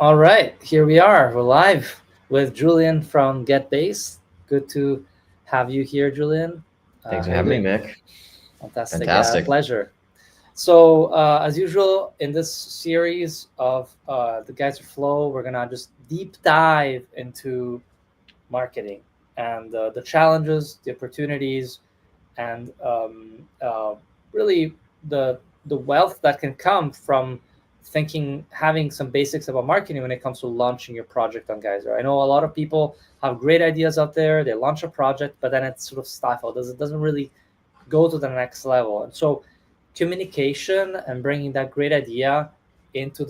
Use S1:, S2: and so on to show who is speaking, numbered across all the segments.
S1: All right, here we are. We're live with Julian from GetBase. Good to have you here, Julian.
S2: Thanks
S1: How
S2: for
S1: are you
S2: having me,
S1: doing?
S2: Mick.
S1: Fantastic.
S2: Fantastic.
S1: Pleasure. So, as usual, in this series of the Geyser Flow, we're gonna just deep dive into marketing and the challenges, the opportunities, and really the wealth that can come from having some basics about marketing when it comes to launching your project on Geyser. I know a lot of people have great ideas out there. They launch a project, but then it's sort of stifled. It doesn't really go to the next level. And so communication and bringing that great idea into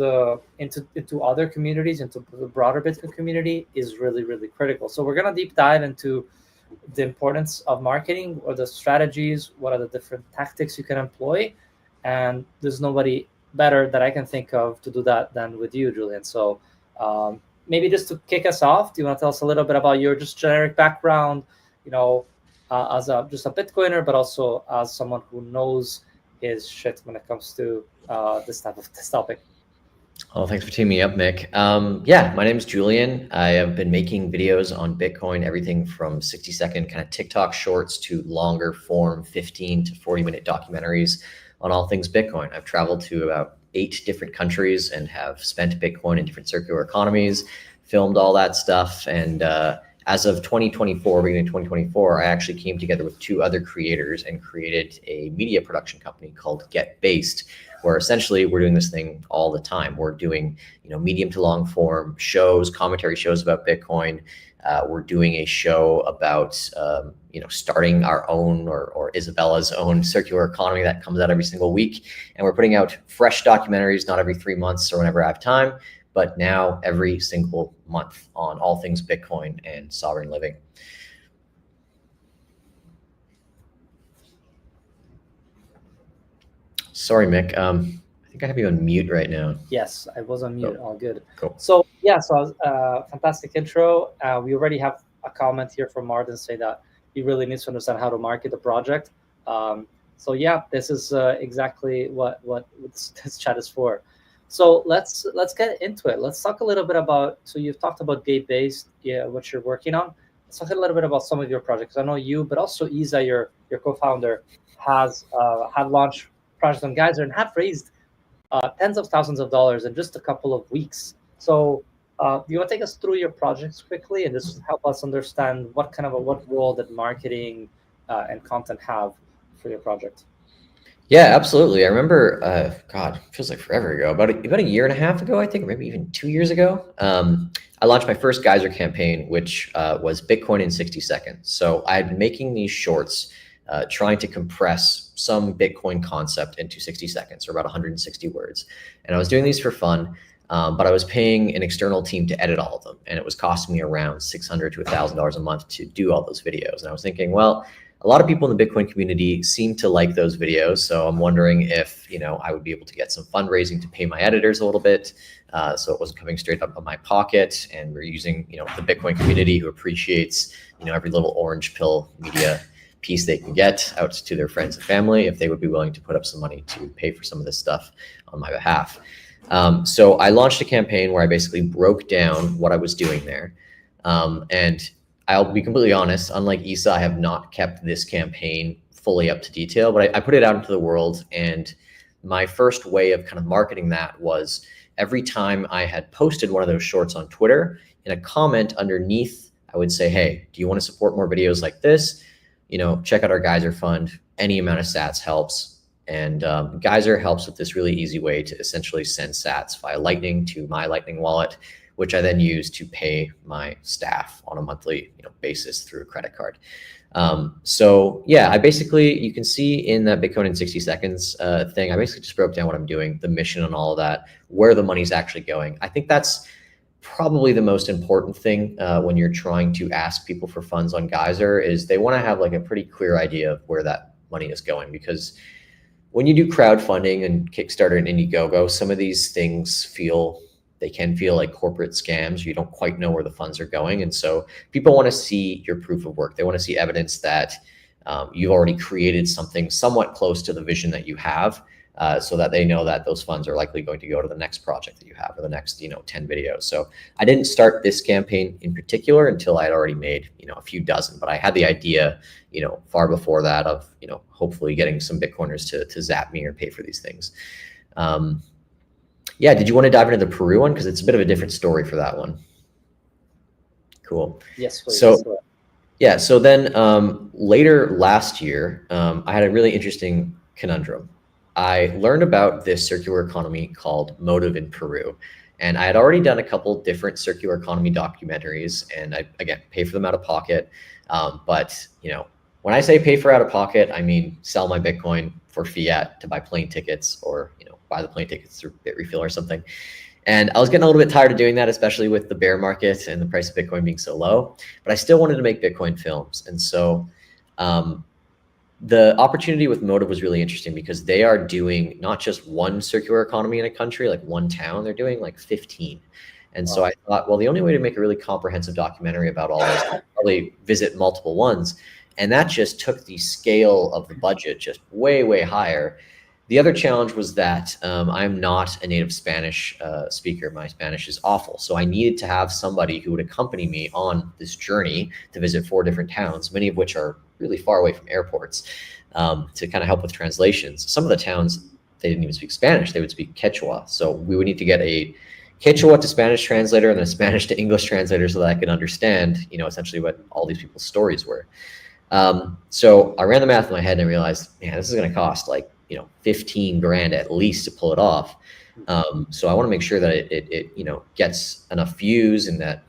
S1: other communities, into the broader Bitcoin community, is really really critical. So we're gonna deep dive into the importance of marketing, or the strategies, what are the different tactics you can employ. And there's nobody better that I can think of to do that than with you, Julian. So maybe just to kick us off, do you want to tell us a little bit about your just generic background, you know, as just a Bitcoiner, but also as someone who knows his shit when it comes to this topic?
S2: Oh, thanks for teaming me up, Mick. Yeah, my name is Julian. I have been making videos on Bitcoin, everything from 60-second kind of TikTok shorts to longer form 15 to 40-minute documentaries on all things Bitcoin. I've traveled to about 8 different countries and have spent Bitcoin in different circular economies, filmed all that stuff. And as of 2024, beginning of 2024, I actually came together with 2 other creators and created a media production company called GetBased, where essentially we're doing this thing all the time. We're doing, medium to long form shows, commentary shows about Bitcoin. We're doing a show about, starting our own or Isabella's own circular economy that comes out every single week. And we're putting out fresh documentaries, not every 3 months or whenever I have time, but now every single month on all things Bitcoin and sovereign living. Sorry, Mick. I think I have you on mute right now.
S1: Yes, I was on mute.
S2: Oh,
S1: All good.
S2: cool.
S1: So yeah, fantastic intro. We already have a comment here from Martin say that he really needs to understand how to market the project. So yeah, this is exactly what this chat is for. So let's get into it. Let's talk a little bit about. So you've talked about GetBased, yeah, what you're working on. Let's talk a little bit about some of your projects. I know you, but also Isa, your co-founder, has had launched projects on Geyser and have raised tens of thousands of dollars in just a couple of weeks. So do you want to take us through your projects quickly and just help us understand what role that marketing and content have for your project?
S2: Yeah, absolutely. I remember, God, feels like forever ago, about a year and a half ago, I think, or maybe even 2 years ago. I launched my first Geyser campaign, which was Bitcoin in 60 seconds. So I had been making these shorts, trying to compress some Bitcoin concept into 60 seconds, or about 160 words. And I was doing these for fun, but I was paying an external team to edit all of them. And it was costing me around $600 to $1,000 a month to do all those videos. And I was thinking, well, a lot of people in the Bitcoin community seem to like those videos. So I'm wondering if, I would be able to get some fundraising to pay my editors a little bit. So it wasn't coming straight up of my pocket. And we're using, the Bitcoin community who appreciates, every little orange pill media piece they can get out to their friends and family, if they would be willing to put up some money to pay for some of this stuff on my behalf. So I launched a campaign where I basically broke down what I was doing there. And I'll be completely honest, unlike Isa, I have not kept this campaign fully up to detail, but I put it out into the world. And my first way of kind of marketing that was every time I had posted one of those shorts on Twitter, in a comment underneath, I would say, hey, do you want to support more videos like this? Check out our Geyser fund. Any amount of sats helps. And Geyser helps with this really easy way to essentially send sats via Lightning to my Lightning wallet, which I then use to pay my staff on a monthly basis through a credit card. So yeah, I basically, you can see in that Bitcoin in 60 seconds thing, I basically just broke down what I'm doing, the mission and all of that, where the money's actually going. I think that's probably the most important thing when you're trying to ask people for funds on Geyser, is they want to have like a pretty clear idea of where that money is going. Because when you do crowdfunding and Kickstarter and Indiegogo, some of these things can feel like corporate scams. You don't quite know where the funds are going. And so people want to see your proof of work. They want to see evidence that you've already created something somewhat close to the vision that you have so that they know that those funds are likely going to go to the next project that you have or the next 10 videos. So I didn't start this campaign in particular until I had already made a few dozen, but I had the idea far before that of hopefully getting some Bitcoiners to zap me or pay for these things. Yeah, did you want to dive into the Peru one, because it's a bit of a different story for that one? Cool.
S1: Yes, please.
S2: So yeah, so then later last year, I had a really interesting conundrum. I learned about this circular economy called Motive in Peru. And I had already done a couple different circular economy documentaries, and I, again, pay for them out of pocket. But when I say pay for out of pocket, I mean sell my Bitcoin for fiat to buy plane tickets, or buy the plane tickets through Bitrefill or something. And I was getting a little bit tired of doing that, especially with the bear market and the price of Bitcoin being so low. But I still wanted to make Bitcoin films, and so the opportunity with Motive was really interesting because they are doing not just one circular economy in a country, like one town, they're doing like 15. And so I thought, well, the only way to make a really comprehensive documentary about all this is probably visit multiple ones. And that just took the scale of the budget just way, way higher. The other challenge was that I'm not a native Spanish speaker. My Spanish is awful. So I needed to have somebody who would accompany me on this journey to visit 4 different towns, many of which are really far away from airports, to kind of help with translations. Some of the towns, they didn't even speak Spanish. They would speak Quechua. So we would need to get a Quechua to Spanish translator and then a Spanish to English translator so that I could understand, essentially what all these people's stories were. So I ran the math in my head and I realized, man, this is going to cost like, 15 grand at least to pull it off. So I want to make sure that it gets enough views and that,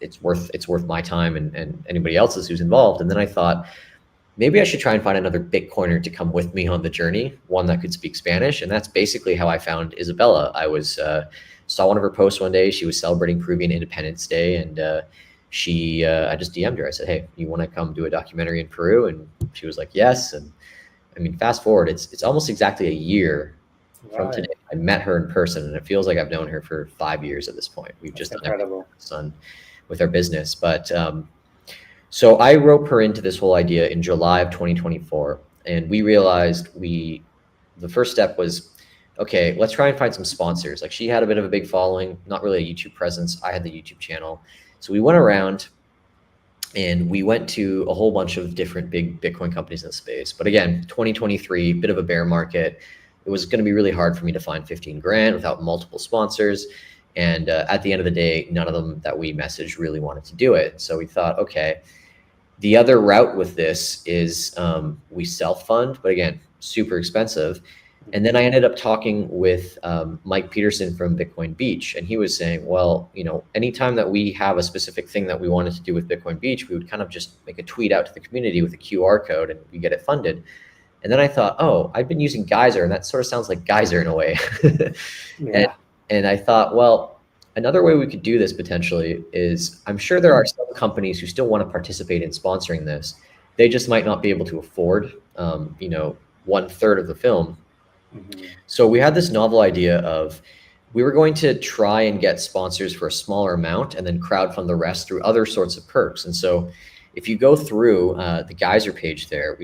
S2: it's worth my time and anybody else's who's involved. And then I thought, maybe I should try and find another Bitcoiner to come with me on the journey, one that could speak Spanish. And that's basically how I found Isabella. I saw one of her posts one day. She was celebrating Peruvian Independence Day, and I just DM'd her. I said, hey, you want to come do a documentary in Peru? And she was like, yes. And I mean, fast forward, it's almost exactly a year from today. I met her in person, and it feels like I've known her for 5 years at this point. We've just done everything with our business. But so I roped her into this whole idea in July of 2024, and we realized the first step was, okay, let's try and find some sponsors. Like, she had a bit of a big following, not really a YouTube presence. I had the YouTube channel. So we went around and we went to a whole bunch of different big Bitcoin companies in the space. But again, 2023, bit of a bear market. It was going to be really hard for me to find 15 grand without multiple sponsors. And at the end of the day, none of them that we messaged really wanted to do it. So we thought, okay, the other route with this is we self-fund, but again, super expensive. And then I ended up talking with Mike Peterson from Bitcoin Beach, and he was saying, well, anytime that we have a specific thing that we wanted to do with Bitcoin Beach, we would kind of just make a tweet out to the community with a QR code and we get it funded. And then I thought, oh, I've been using Geyser, and that sort of sounds like Geyser in a way. Yeah. And I thought, well, another way we could do this potentially is, I'm sure there are some companies who still want to participate in sponsoring this. They just might not be able to afford, 1/3 of the film. Mm-hmm. So we had this novel idea of, we were going to try and get sponsors for a smaller amount and then crowdfund the rest through other sorts of perks. And so if you go through the Geyser page there,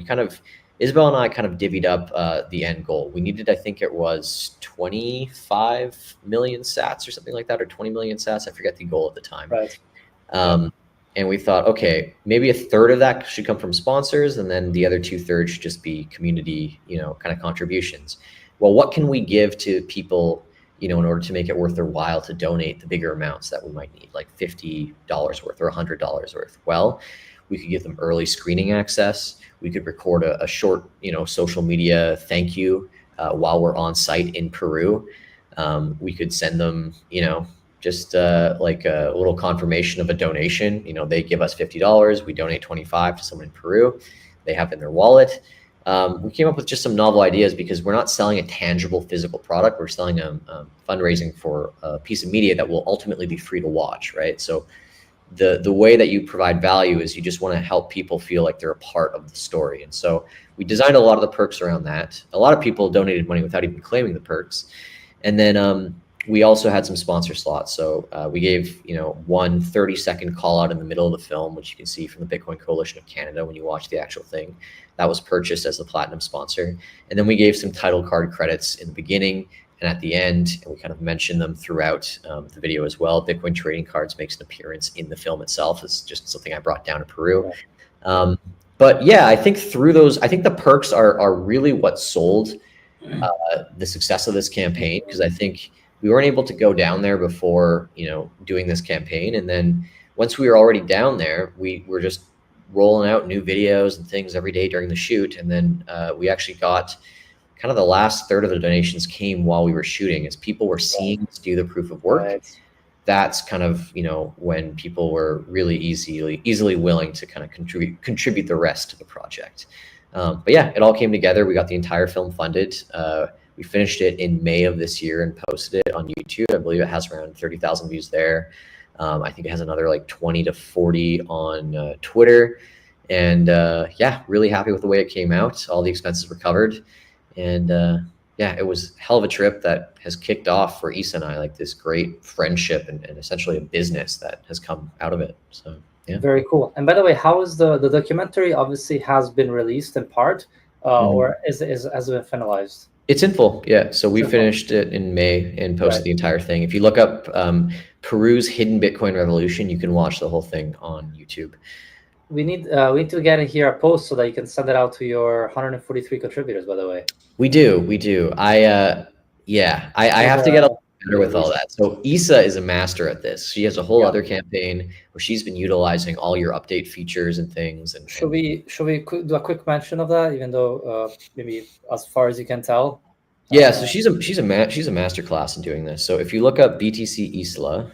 S2: Isabel and I kind of divvied up the end goal. We needed, I think it was 25 million sats or something like that, or 20 million sats. I forget the goal at the time.
S1: Right.
S2: And we thought, okay, maybe 1/3 of that should come from sponsors, and then the other 2/3 should just be community, kind of contributions. Well, what can we give to people, in order to make it worth their while to donate the bigger amounts that we might need, like $50 worth or $100 worth? Well, we could give them early screening access. We could record a short, social media thank you while we're on site in Peru. We could send them, just like a little confirmation of a donation. They give us $50, we donate 25 to someone in Peru. They have it in their wallet. We came up with just some novel ideas because we're not selling a tangible physical product. We're selling fundraising for a piece of media that will ultimately be free to watch, right? So the way that you provide value is you just want to help people feel like they're a part of the story. And so we designed a lot of the perks around that. A lot of people donated money without even claiming the perks. And then we also had some sponsor slots. So we gave, one 30-second call out in the middle of the film, which you can see from the Bitcoin Coalition of Canada when you watch the actual thing. That was purchased as the platinum sponsor. And then we gave some title card credits in the beginning and at the end, and we kind of mentioned them throughout the video as well. Bitcoin trading cards makes an appearance in the film itself. It's just something I brought down to Peru. But yeah, I think through those, I think the perks are really what sold the success of this campaign, because I think we weren't able to go down there before, doing this campaign. And then once we were already down there, we were just rolling out new videos and things every day during the shoot. And then we actually got kind of the last third of the donations came while we were shooting, as people were seeing us do the proof of work. Right. That's kind of, when people were really easily willing to kind of contribute the rest to the project. But yeah, it all came together. We got the entire film funded. We finished it in May of this year and posted it on YouTube. I believe it has around 30,000 views there. I think it has another like 20 to 40 on Twitter. And yeah, really happy with the way it came out. All the expenses were covered. And yeah, it was a hell of a trip that has kicked off for Issa and I, like this great friendship and essentially a business that has come out of it. So yeah.
S1: Very cool. And by the way, how is the documentary? Obviously has been released in part, or has it been finalized?
S2: It's in full, yeah. So we finished it in May and posted the entire thing. If you look up Peru's Hidden Bitcoin Revolution, you can watch the whole thing on YouTube.
S1: We need to get in here a post so that you can send it out to your 143 contributors, by the way.
S2: We do. I have to get a better with all that. So Issa is a master at this. She has a whole other campaign where she's been utilizing all your update features and things. And
S1: should we do a quick mention of that, even though maybe as far as you can tell?
S2: Yeah, so she's a master class in doing this. So if you look up BTC Isla,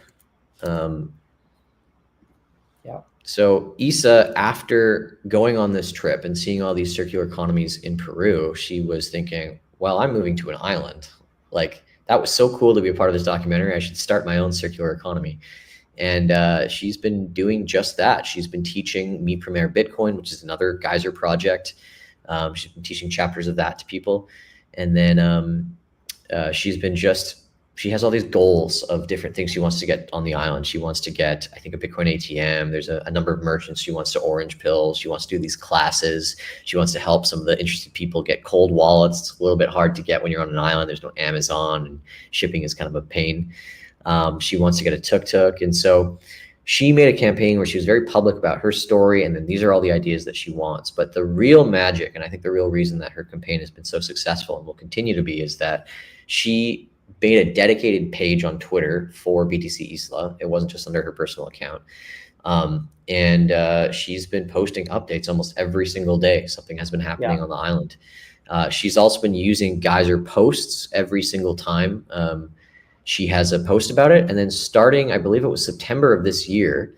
S2: so Issa, after going on this trip and seeing all these circular economies in Peru, she was thinking, well, I'm moving to an island. Like, that was so cool to be a part of this documentary. I should start my own circular economy. And she's been doing just that. She's been teaching Mi Primer Bitcoin, which is another Geyser project. She's been teaching chapters of that to people. And then she has all these goals of different things she wants to get on the island. She wants to get, I think, a Bitcoin ATM. There's a number of merchants she wants to orange pill. She wants to do these classes. She wants to help some of the interested people get cold wallets. It's a little bit hard to get when you're on an island. There's no Amazon, and shipping is kind of a pain. She wants to get a tuk-tuk. And so she made a campaign where she was very public about her story, and then these are all the ideas that she wants. But the real magic, and I think the real reason that her campaign has been so successful and will continue to be, is that she made a dedicated page on Twitter for BTC Isla. It wasn't just under her personal account. And she's been posting updates almost every single day. Something has been happening on the island. She's also been using Geyser posts every single time she has a post about it. And then starting, I believe it was September of this year,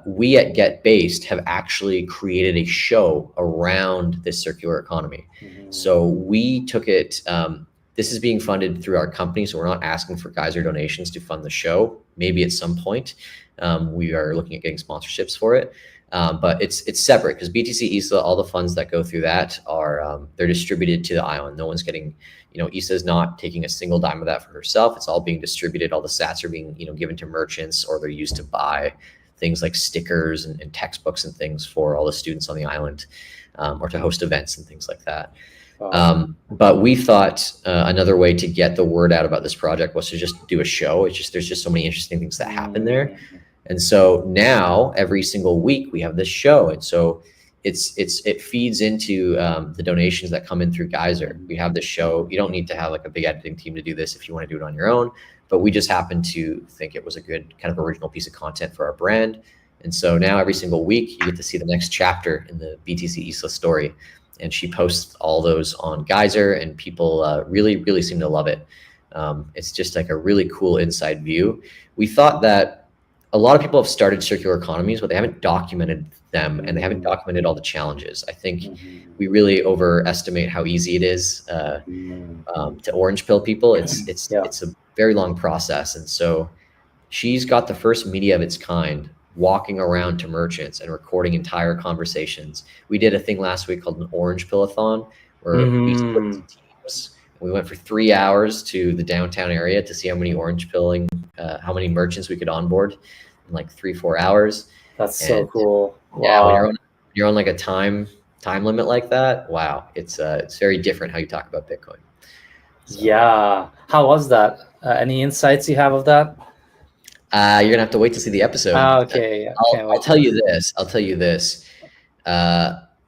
S2: we at Get Based have actually created a show around this circular economy. So we took it, this is being funded through our company, so we're not asking for Geyser donations to fund the show. Maybe at some point we are looking at getting sponsorships for it, but it's separate, because BTC Isla, all the funds that go through that are they're distributed to the island. No one's getting, Issa is not taking a single dime of that for herself. It's all being distributed. All the sats are being given to merchants, or they're used to buy things like stickers and textbooks and things for all the students on the island, or to host events and things like that. But we thought another way to get the word out about this project was to just do a show. There's just so many interesting things that happen there. And so now every single week we have this show. And so it feeds into the donations that come in through Geyser. We have this show. You don't need to have like a big editing team to do this if you want to do it on your own, but we just happen to think it was a good kind of original piece of content for our brand. And so now every single week you get to see the next chapter in the BTC Isla story. And she posts all those on Geyser, and people really, really seem to love it. It's just like a really cool inside view. We thought that a lot of people have started circular economies, but they haven't documented them, and they haven't documented all the challenges. I think we really overestimate how easy it is to orange pill people. It's a very long process. And so she's got the first media of its kind walking around to merchants and recording entire conversations. We did a thing last week called an Orange Pillathon, where we split into teams. We went for 3 hours to the downtown area to see how many how many merchants we could onboard in like 3-4 hours.
S1: That's so cool.
S2: Yeah,
S1: Wow.
S2: when you're on like a time limit like that, wow, it's very different how you talk about Bitcoin. So,
S1: yeah. How was that? Any insights you have of that?
S2: You're gonna have to wait to see the episode.
S1: Okay.
S2: I'll tell you this.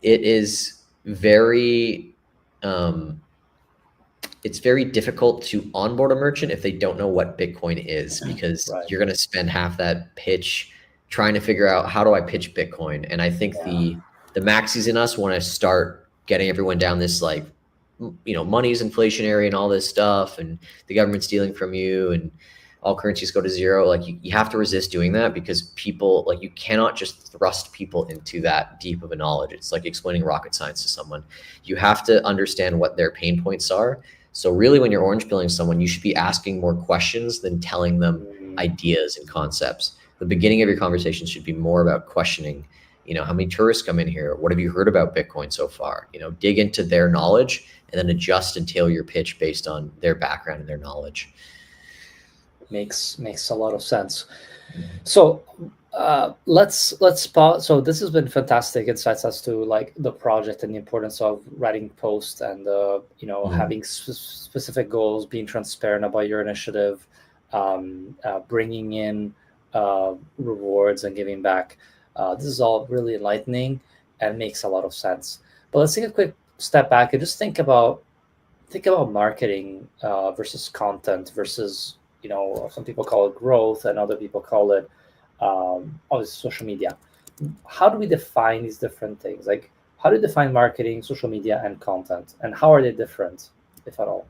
S2: It is very, it's very difficult to onboard a merchant if they don't know what Bitcoin is, because you're going to spend half that pitch trying to figure out, how do I pitch Bitcoin? And I think the maxis in us want to start getting everyone down this, like, money's inflationary and all this stuff, and the government's stealing from you, and all currencies go to zero. Like, you have to resist doing that, because people, like, you cannot just thrust people into that deep of a knowledge. It's like explaining rocket science to someone. You have to understand what their pain points are. So really, when you're orange pilling someone, you should be asking more questions than telling them ideas and concepts. The beginning of your conversation should be more about questioning, how many tourists come in here? What have you heard about Bitcoin so far? Dig into their knowledge, and then adjust and tailor your pitch based on their background and their knowledge.
S1: Makes a lot of sense. So let's pause. So this has been fantastic insights as to, like, the project and the importance of writing posts, and having specific goals, being transparent about your initiative, bringing in rewards and giving back. This is all really enlightening and makes a lot of sense. But let's take a quick step back and just think about marketing versus content versus, some people call it growth and other people call it obviously social media. How do we define these different things? Like, how do you define marketing, social media, and content, and how are they different, if at all?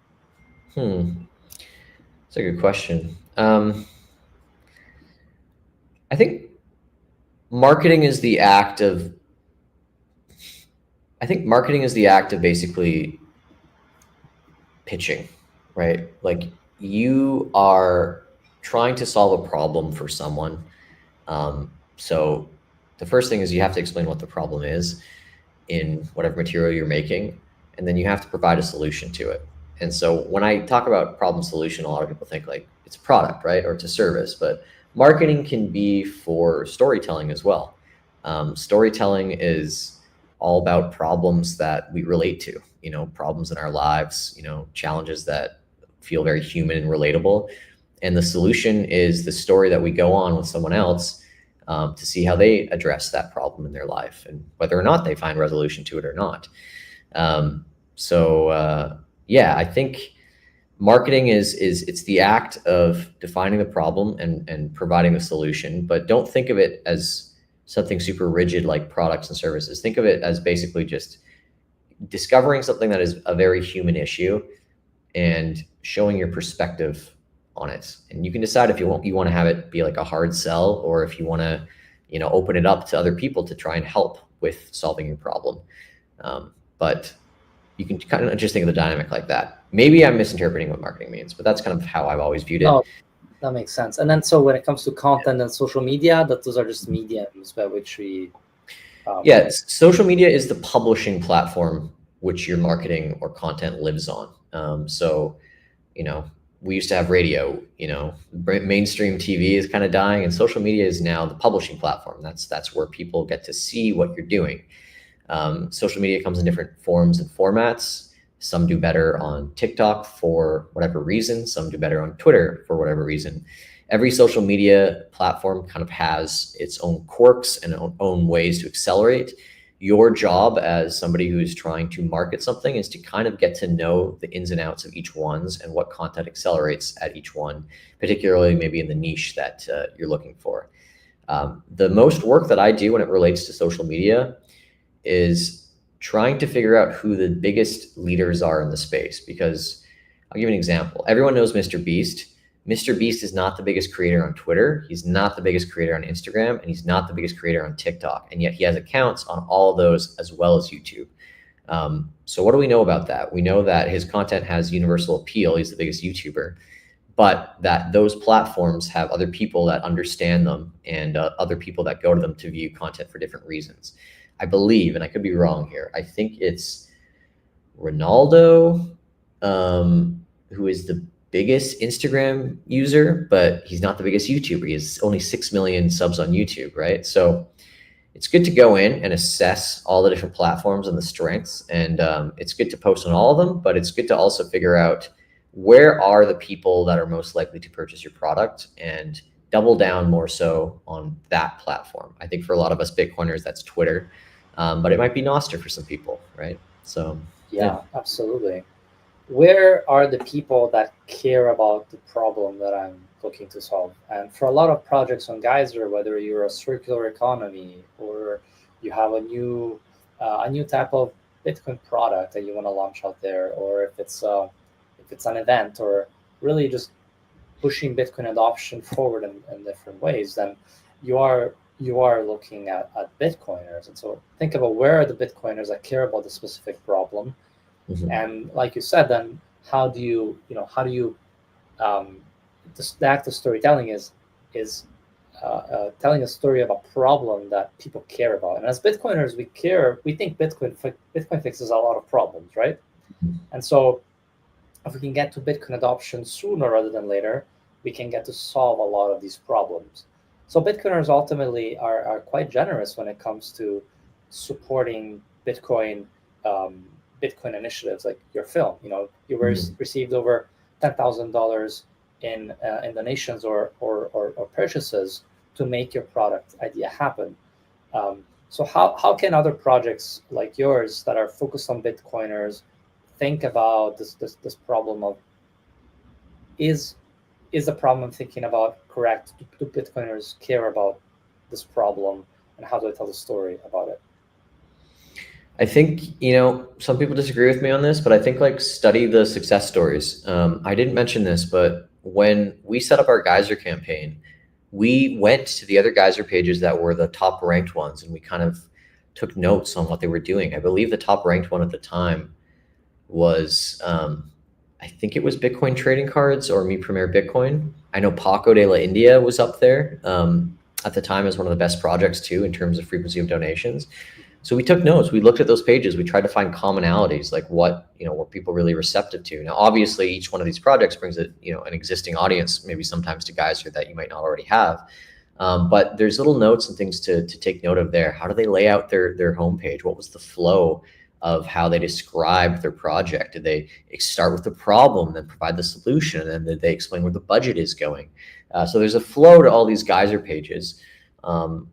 S2: That's a good question. I think marketing is the act of basically pitching, right? Like, you are trying to solve a problem for someone. So the first thing is you have to explain what the problem is in whatever material you're making, and then you have to provide a solution to it. And so when I talk about problem solution, a lot of people think like it's a product, right? Or it's a service, but marketing can be for storytelling as well. Storytelling is all about problems that we relate to, problems in our lives, challenges that feel very human and relatable. And the solution is the story that we go on with someone else to see how they address that problem in their life, and whether or not they find resolution to it or not. I think marketing it's the act of defining the problem and providing the solution, but don't think of it as something super rigid like products and services. Think of it as basically just discovering something that is a very human issue and showing your perspective on it. And you can decide if you want to have it be like a hard sell, or if you want to, open it up to other people to try and help with solving your problem. But you can kind of just think of the dynamic like that. Maybe I'm misinterpreting what marketing means, but that's kind of how I've always viewed it.
S1: No, that makes sense. And then, so when it comes to content and social media, those are just mediums by which we...
S2: social media is the publishing platform which your marketing or content lives on. We used to have radio, mainstream TV is kind of dying, and social media is now the publishing platform. That's where people get to see what you're doing. Social media comes in different forms and formats. Some do better on TikTok for whatever reason. Some do better on Twitter for whatever reason. Every social media platform kind of has its own quirks and own ways to accelerate. Your job as somebody who's trying to market something is to kind of get to know the ins and outs of each one's and what content accelerates at each one, particularly maybe in the niche that you're looking for. The most work that I do when it relates to social media is trying to figure out who the biggest leaders are in the space, because I'll give you an example. Everyone knows Mr. Beast. Mr. Beast is not the biggest creator on Twitter. He's not the biggest creator on Instagram, and he's not the biggest creator on TikTok. And yet he has accounts on all of those as well as YouTube. So what do we know about that? We know that his content has universal appeal. He's the biggest YouTuber, but that those platforms have other people that understand them and other people that go to them to view content for different reasons. I believe, and I could be wrong here, I think it's Ronaldo who is the biggest Instagram user, but he's not the biggest YouTuber. He has only 6 million subs on YouTube, right? So it's good to go in and assess all the different platforms and the strengths. And it's good to post on all of them, but it's good to also figure out where are the people that are most likely to purchase your product and double down more so on that platform. I think for a lot of us Bitcoiners, that's Twitter, but it might be Nostr for some people, right? So
S1: Yeah, absolutely. Where are the people that care about the problem that I'm looking to solve? And for a lot of projects on Geyser, whether you're a circular economy or you have a new type of Bitcoin product that you want to launch out there, or if it's an event, or really just pushing Bitcoin adoption forward in different ways, then you are looking at Bitcoiners. And so think about where are the Bitcoiners that care about the specific problem.
S2: mhm.
S1: And like you said, then how do you the act of storytelling is telling a story of a problem that people care about. And as Bitcoiners, we think Bitcoin fixes a lot of problems, right? And so if we can get to Bitcoin adoption sooner rather than later, we can get to solve a lot of these problems. So Bitcoiners ultimately are quite generous when it comes to supporting um, Bitcoin initiatives like your film. You know, you received over $10,000 in donations or purchases to make your product idea happen. So how can other projects like yours that are focused on Bitcoiners think about this problem of is is the problem I'm thinking about correct? Do Bitcoiners care about this problem, and how do I tell the story about it?
S2: I think, some people disagree with me on this, but I think like study the success stories. I didn't mention this, but when we set up our Geyser campaign, we went to the other Geyser pages that were the top ranked ones and we kind of took notes on what they were doing. I believe the top ranked one at the time was, I think it was Bitcoin Trading Cards or Mi Premier Bitcoin. I know Paco de la India was up there at the time as one of the best projects too in terms of frequency of donations. So we took notes. We looked at those pages. We tried to find commonalities, like what were people really receptive to. Now, obviously, each one of these projects brings an existing audience, maybe sometimes to Geyser that you might not already have. But there's little notes and things to take note of there. How do they lay out their homepage? What was the flow of how they described their project? Did they start with the problem, then provide the solution, and then did they explain where the budget is going? So there's a flow to all these Geyser pages. And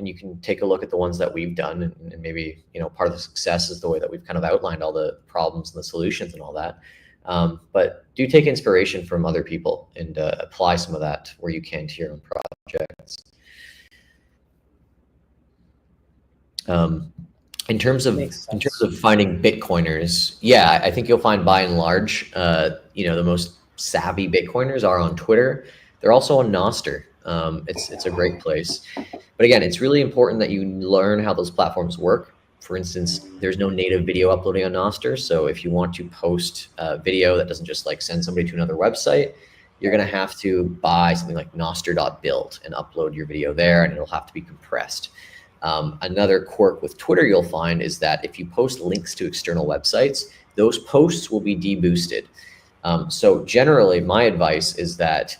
S2: you can take a look at the ones that we've done, and maybe part of the success is the way that we've kind of outlined all the problems and the solutions and all that. But do take inspiration from other people and apply some of that where you can to your own projects. In terms of finding Bitcoiners, yeah, I think you'll find by and large, the most savvy Bitcoiners are on Twitter. They're also on Nostr. It's a great place, but again, it's really important that you learn how those platforms work. For instance, there's no native video uploading on Nostr, so if you want to post a video that doesn't just like send somebody to another website, you're going to have to buy something like nostr.build and upload your video there, and it'll have to be compressed. Another quirk with Twitter you'll find is that if you post links to external websites, those posts will be deboosted. So generally, my advice is that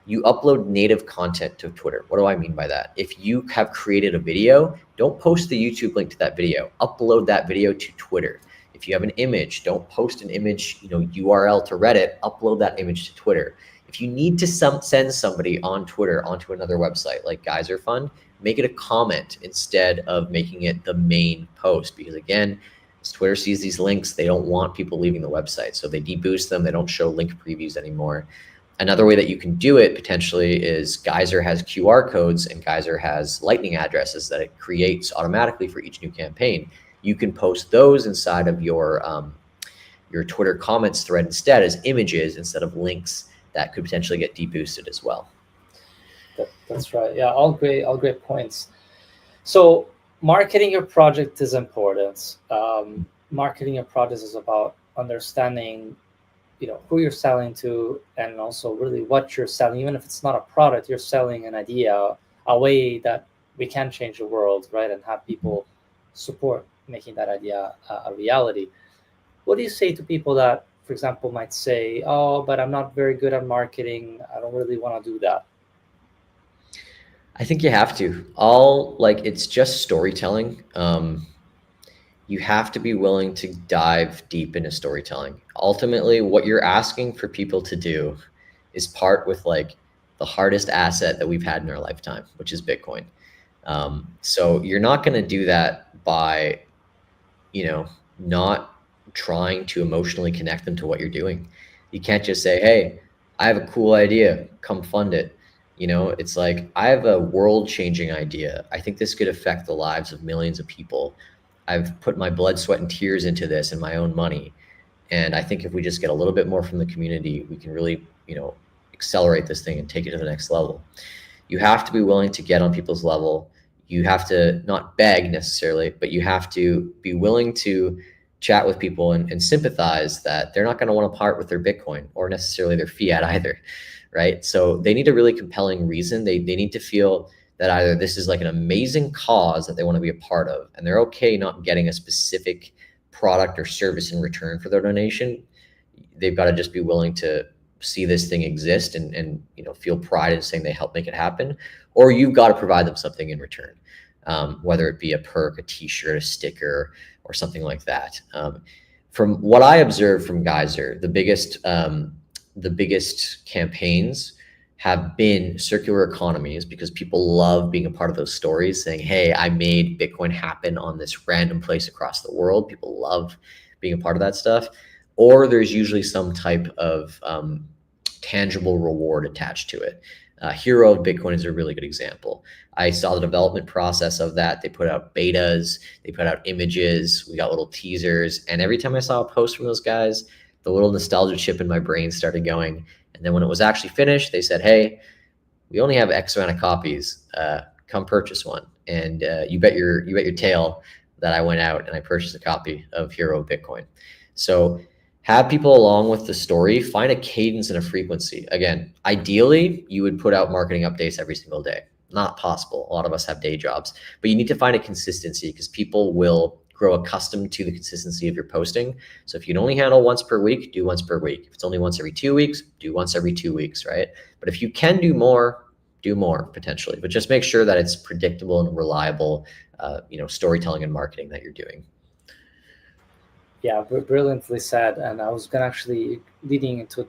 S2: you upload native content to Twitter. What do I mean by that? If you have created a video, don't post the YouTube link to that video. Upload that video to Twitter. If you have an image, don't post an image, URL to Reddit. Upload that image to Twitter. If you need to send somebody on Twitter onto another website like Geyser Fund, make it a comment instead of making it the main post. Because again, as Twitter sees these links, they don't want people leaving the website. So they deboost them. They don't show link previews anymore. Another way that you can do it potentially is Geyser has QR codes and Geyser has lightning addresses that it creates automatically for each new campaign. You can post those inside of your Twitter comments thread instead as images instead of links that could potentially get deboosted as well.
S1: That's right. Yeah, all great points. So marketing your project is important. Marketing your project is about understanding who you're selling to, and also really what you're selling. Even if it's not a product, you're selling an idea, a way that we can change the world, right? And have people support making that idea a reality. What do you say to people that for example, might say, "Oh, but I'm not very good at marketing. I don't really want to do that."
S2: I think you have to. It's just storytelling. You have to be willing to dive deep into storytelling. Ultimately, what you're asking for people to do is part with like the hardest asset that we've had in our lifetime, which is Bitcoin. So you're not going to do that by, not trying to emotionally connect them to what you're doing. You can't just say, "Hey, I have a cool idea, come fund it." It's like, "I have a world-changing idea. I think this could affect the lives of millions of people. I've put my blood, sweat, and tears into this and my own money. And I think if we just get a little bit more from the community, we can really, accelerate this thing and take it to the next level." You have to be willing to get on people's level. You have to not beg necessarily, but you have to be willing to chat with people and sympathize that they're not going to want to part with their Bitcoin or necessarily their fiat either, right? So they need a really compelling reason. They need to feel that either this is like an amazing cause that they want to be a part of, and they're okay not getting a specific product or service in return for their donation. They've got to just be willing to see this thing exist and feel pride in saying they helped make it happen, or you've got to provide them something in return, whether it be a perk, a t-shirt, a sticker, or something like that. From what I observed from Geyser, the biggest campaigns have been circular economies, because people love being a part of those stories, saying, "Hey, I made Bitcoin happen on this random place across the world." People love being a part of that stuff. Or there's usually some type of tangible reward attached to it. Hero of Bitcoin is a really good example. I saw the development process of that. They put out betas, they put out images, we got little teasers. And every time I saw a post from those guys, the little nostalgia chip in my brain started going. And then when it was actually finished, they said, "Hey, we only have X amount of copies. Come purchase one." And you bet your tail that I went out and I purchased a copy of Hero of Bitcoin. So have people along with the story, find a cadence and a frequency. Again, ideally, you would put out marketing updates every single day. Not possible. A lot of us have day jobs, but you need to find a consistency, because people will grow accustomed to the consistency of your posting. So if you can only handle once per week, do once per week. If it's only once every 2 weeks, do once every 2 weeks, right? But if you can do more potentially, but just make sure that it's predictable and reliable, storytelling and marketing that you're doing.
S1: Yeah, brilliantly said. And I was going to actually leading into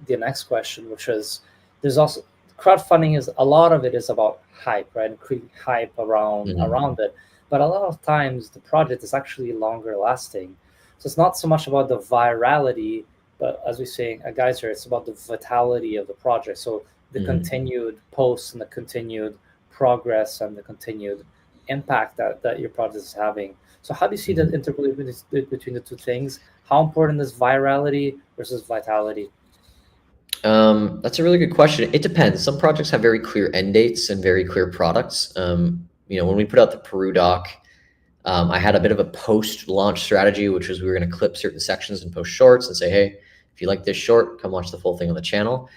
S1: the next question, which is, there's also crowdfunding, is a lot of it is about hype, right? And creating hype around it. But a lot of times the project is actually longer lasting. So it's not so much about the virality, but as we say, Geyser, it's about the vitality of the project. So the continued posts and the continued progress and the continued impact that your project is having. So how do you see the interplay between the two things? How important is virality versus vitality?
S2: That's a really good question. It depends. Some projects have very clear end dates and very clear products. When we put out the Peru doc, I had a bit of a post-launch strategy, which was we were going to clip certain sections and post shorts and say, "Hey, if you like this short, come watch the full thing on the channel."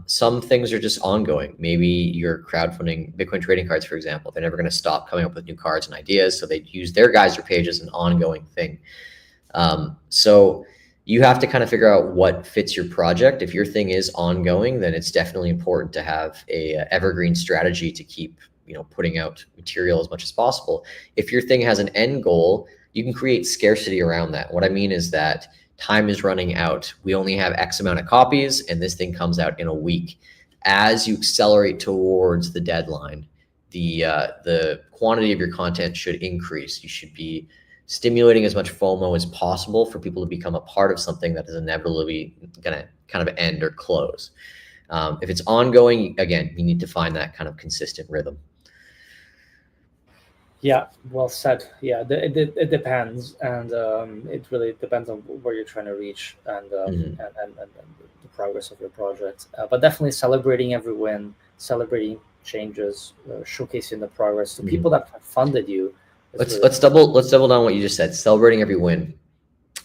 S2: Some things are just ongoing. Maybe you're crowdfunding Bitcoin trading cards, for example. They're never going to stop coming up with new cards and ideas. So they use their Geyser page as an ongoing thing. So you have to kind of figure out what fits your project. If your thing is ongoing, then it's definitely important to have a evergreen strategy to keep, putting out material as much as possible. If your thing has an end goal, you can create scarcity around that. What I mean is that time is running out. We only have X amount of copies, and this thing comes out in a week. As you accelerate towards the deadline, the quantity of your content should increase. You should be stimulating as much FOMO as possible for people to become a part of something that is inevitably going to kind of end or close. If it's ongoing, again, you need to find that kind of consistent rhythm.
S1: Yeah, well said. Yeah, it depends, and it really depends on where you're trying to reach and the progress of your project. But definitely celebrating every win, celebrating changes, showcasing the progress to people that have funded you.
S2: Let's double down what you just said. Celebrating every win.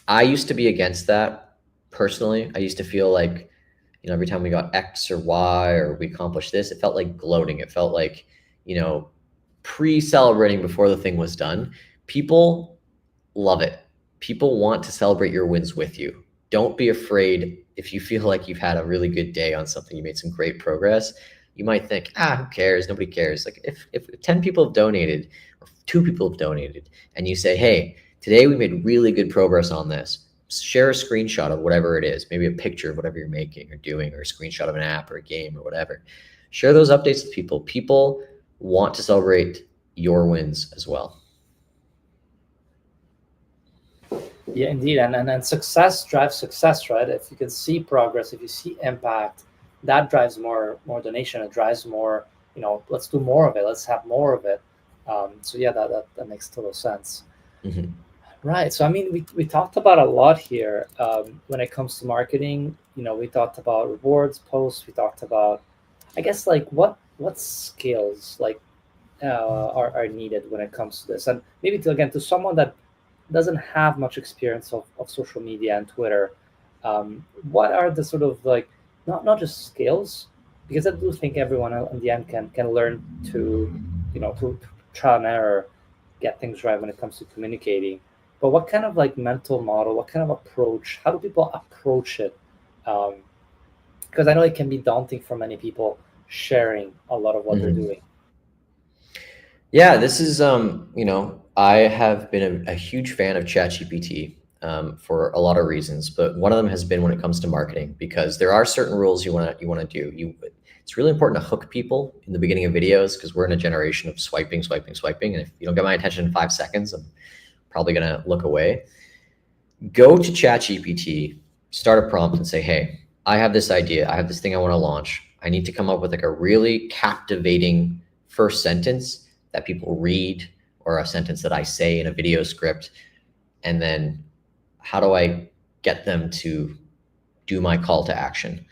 S2: I used to be against that personally. I used to feel like, every time we got X or Y or we accomplished this, it felt like gloating. It felt like, pre-celebrating before the thing was done. People love it. People want to celebrate your wins with you. don't be afraid. If you feel like you've had a really good day on something, you made some great progress, you might think, who cares? Nobody cares. Like if 10 people have donated or 2 people have donated and you say, hey, today we made really good progress on this, share a screenshot of whatever it is, maybe a picture of whatever you're making or doing, or a screenshot of an app or a game or whatever. Share those updates with people. People want to celebrate your wins as well.
S1: Yeah, indeed. And success drives success, right? If you can see progress, if you see impact, that drives more donation. It drives more, let's do more of it. Let's have more of it. So yeah, that makes total sense.
S2: Mm-hmm.
S1: Right. So I mean, we talked about a lot here when it comes to marketing. We talked about rewards, posts. We talked about, I guess, like what skills like are needed when it comes to this, and maybe to someone that doesn't have much experience of social media and Twitter, what are the sort of like not just skills, because I do think everyone in the end can learn to to trial and error get things right when it comes to communicating, but what kind of like mental model, what kind of approach, how do people approach it? Because I know it can be daunting for many people sharing a lot of what they're doing.
S2: Yeah, this is, I have been a huge fan of ChatGPT for a lot of reasons, but one of them has been when it comes to marketing, because there are certain rules you want to do. It's really important to hook people in the beginning of videos, because we're in a generation of swiping, and if you don't get my attention in 5 seconds, I'm probably gonna look away. Go to ChatGPT, start a prompt, and say, hey, I have this idea, I have this thing I want to launch. I need to come up with like a really captivating first sentence that people read, or a sentence that I say in a video script. And then how do I get them to do my call to action?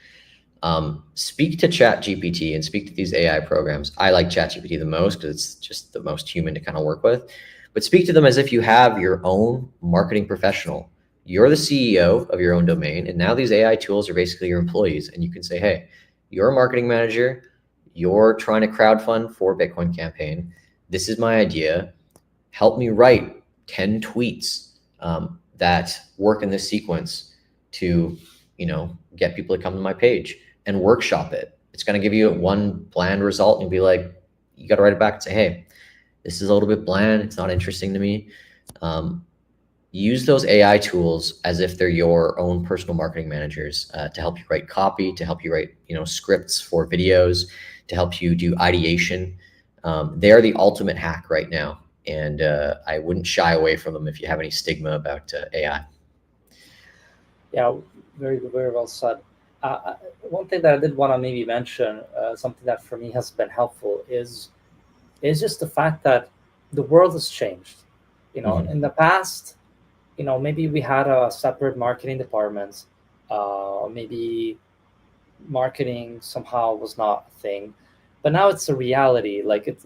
S2: Speak to ChatGPT and speak to these AI programs. I like ChatGPT the most because it's just the most human to kind of work with. But speak to them as if you have your own marketing professional. You're the CEO of your own domain, and now these AI tools are basically your employees. And you can say, hey, you're a marketing manager. You're trying to crowdfund for Bitcoin campaign. This is my idea. Help me write 10 tweets that work in this sequence to, get people to come to my page, and workshop it. It's going to give you one bland result, and you'll be like, you got to write it back and say, hey, this is a little bit bland. It's not interesting to me. Use those AI tools as if they're your own personal marketing managers to help you write copy, to help you write, scripts for videos, to help you do ideation. They're the ultimate hack right now, and I wouldn't shy away from them if you have any stigma about AI.
S1: Yeah, very very well said. One thing that I did want to maybe mention, something that for me has been helpful, is just the fact that the world has changed. In the past, maybe we had a separate marketing department, maybe marketing somehow was not a thing, but now it's a reality. Like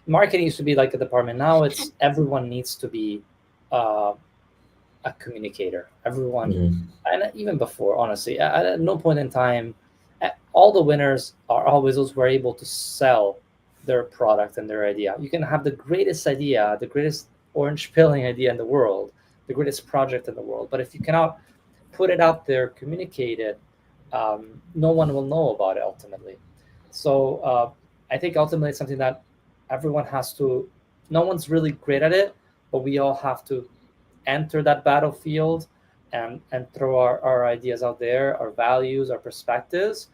S1: marketing used to be like a department. Now it's everyone needs to be a communicator. Everyone, and even before, honestly, at no point in time, all the winners are always those who are able to sell their product and their idea. You can have the greatest idea, the greatest orange pilling idea in the world, the greatest project in the world, but if you cannot put it out there, communicate it, no one will know about it ultimately. So I think ultimately it's something that everyone has to. No one's really great at it, but we all have to enter that battlefield and throw our ideas out there, our values, our perspectives,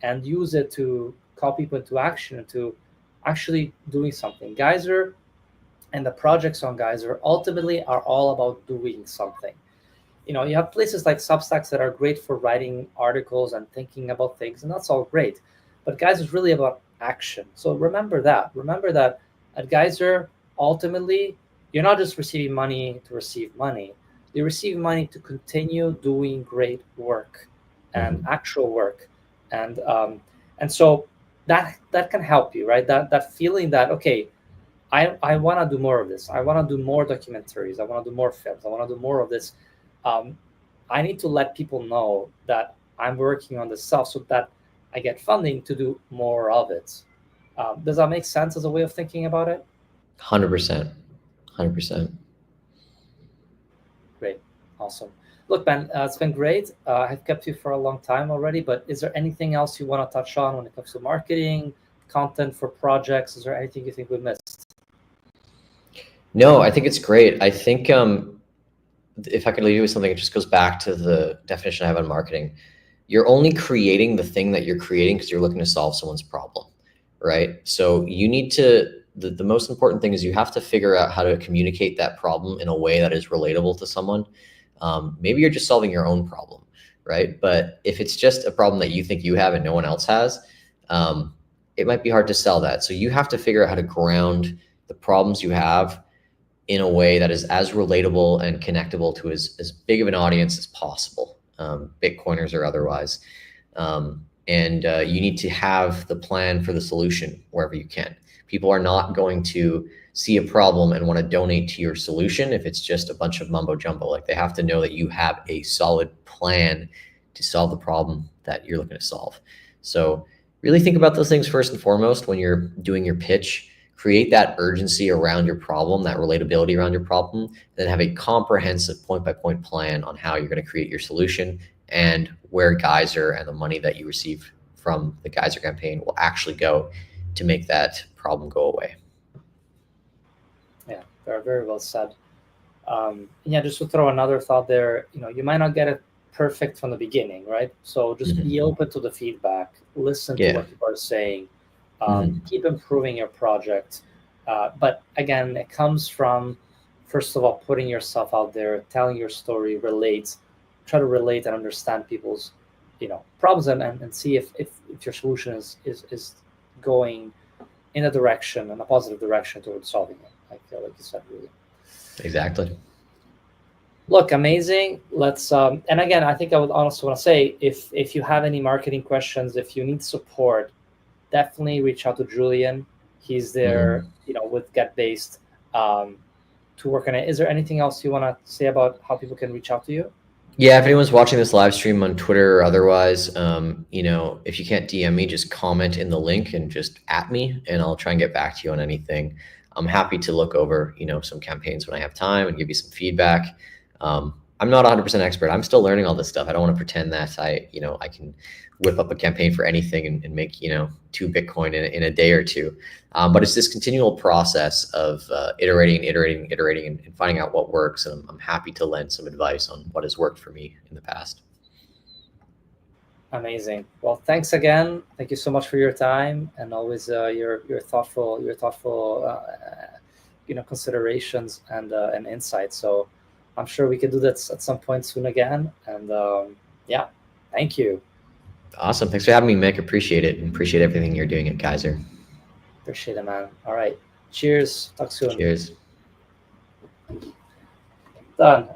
S1: and use it to call people into action, to actually doing something. Geyser and the projects on Geyser ultimately are all about doing something. You have places like Substacks that are great for writing articles and thinking about things, and that's all great. But Geyser is really about action. So remember that. Remember that at Geyser, ultimately, you're not just receiving money to receive money. You receive money to continue doing great work and actual work, and so that can help you, right? That feeling that, okay, I want to do more of this. I want to do more documentaries. I want to do more films. I want to do more of this. I need to let people know that I'm working on this stuff so that I get funding to do more of it. Does that make sense as a way of thinking about it?
S2: 100%. 100%.
S1: Great. Awesome. Look, man, it's been great. I've kept you for a long time already, but is there anything else you want to touch on when it comes to marketing, content for projects? Is there anything you think we missed?
S2: No, I think it's great. I think if I could leave you with something, it just goes back to the definition I have on marketing. You're only creating the thing that you're creating because you're looking to solve someone's problem, right? So you need to, the most important thing is you have to figure out how to communicate that problem in a way that is relatable to someone. Maybe you're just solving your own problem, right? But if it's just a problem that you think you have and no one else has, it might be hard to sell that. So you have to figure out how to ground the problems you have in a way that is as relatable and connectable to as big of an audience as possible, Bitcoiners or otherwise. And you need to have the plan for the solution wherever you can. People are not going to see a problem and want to donate to your solution if it's just a bunch of mumbo jumbo. Like, they have to know that you have a solid plan to solve the problem that you're looking to solve. So really think about those things first and foremost when you're doing your pitch. Create that urgency around your problem, that relatability around your problem, and then have a comprehensive point-by-point plan on how you're going to create your solution and where Geyser and the money that you receive from the Geyser campaign will actually go to make that problem go away.
S1: Yeah, very, very well said. Yeah, just to throw another thought there, you might not get it perfect from the beginning, right? So just be open to the feedback, listen to what people are saying, keep improving your project. But again, it comes from, first of all, putting yourself out there, telling your story, try to relate and understand people's, problems and see if your solution is going in a direction, in a positive direction towards solving it. I feel like you said, really.
S2: Exactly.
S1: Look, amazing. Let's and again, I think I would also want to say, if you have any marketing questions, if you need support, definitely reach out to Julian. He's there, with GetBased to work on it. Is there anything else you want to say about how people can reach out to you?
S2: Yeah, if anyone's watching this live stream on Twitter or otherwise, if you can't DM me, just comment in the link and just at me, and I'll try and get back to you on anything. I'm happy to look over, some campaigns when I have time and give you some feedback. I'm not 100% expert. I'm still learning all this stuff. I don't want to pretend that I can whip up a campaign for anything and make, 2 Bitcoin in a day or two. But it's this continual process of iterating and finding out what works. And I'm happy to lend some advice on what has worked for me in the past.
S1: Amazing. Well, thanks again. Thank you so much for your time and always your thoughtful considerations and insights. So I'm sure we can do that at some point soon again. And yeah, thank you.
S2: Awesome. Thanks for having me, Mick. Appreciate it. And appreciate everything you're doing at Geyser.
S1: Appreciate it, man. All right. Cheers. Talk soon.
S2: Cheers.
S1: Done.